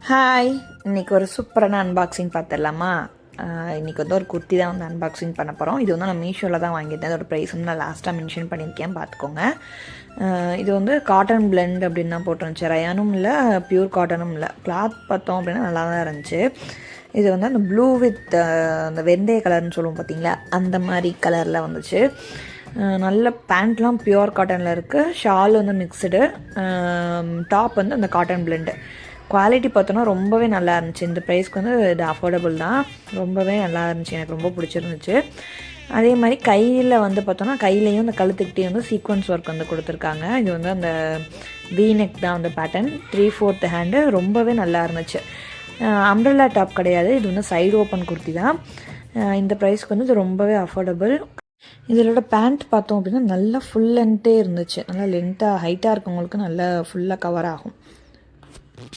Hi, இன்றைக்கி ஒரு சூப்பரான அன்பாக்சிங் பார்த்துடலாமா? இன்றைக்கி வந்து ஒரு குர்த்தி தான் வந்து அன்பாக்சிங் பண்ண போகிறோம். இது வந்து நான் மீஷோவில் தான் வாங்கியிருந்தேன். அதோட ப்ரைஸ் வந்து நான் லாஸ்ட்டாக மென்ஷன் பண்ணியிருக்கேன், பார்த்துக்கோங்க. இது வந்து காட்டன் பிளெண்ட் அப்படின்னு தான் போட்டுருந்துச்சு. ரயானும் இல்லை, பியூர் காட்டனும் இல்லை. கிளாத் பார்த்தோம் அப்படின்னா நல்லா தான் இருந்துச்சு. இது வந்து அந்த ப்ளூ வித் அந்த வெந்தய கலர்னு சொல்லுவோம் பார்த்தீங்களா, அந்த மாதிரி கலரில் வந்துச்சு. நல்ல பேண்ட்லாம் பியூர் காட்டனில் இருக்குது. ஷால் வந்து மிக்சடு, டாப் வந்து அந்த காட்டன் பிளெண்டு. குவாலிட்டி பார்த்தோன்னா ரொம்பவே நல்லா இருந்துச்சு. இந்த ப்ரைஸ்க்கு வந்து இது அஃபோர்டபுள் தான். ரொம்பவே நல்லா இருந்துச்சு, எனக்கு ரொம்ப பிடிச்சிருந்துச்சு. அதே மாதிரி கையில் வந்து பார்த்தோன்னா கையிலையும் இந்த கழுத்துக்கிட்டே வந்து சீக்வன்ஸ் ஒர்க் வந்து கொடுத்துருக்காங்க. இது வந்து அந்த வீநெக் தான் அந்த பேட்டர்ன். 3/4 ஹேண்டு ரொம்பவே நல்லா இருந்துச்சு. அம்ப்ரெல்லா டாப் கிடையாது, இது வந்து சைடு ஓப்பன் குர்த்தி தான். இந்த ப்ரைஸ்க்கு வந்து இது ரொம்பவே அஃபோர்டபுள். இதோட பேண்ட் பார்த்தோம் அப்படின்னா நல்லா ஃபுல் லென்த்தே இருந்துச்சு. நல்லா லென்த்தாக ஹைட்டாக இருக்கவங்களுக்கு நல்லா ஃபுல்லாக கவர் ஆகும்.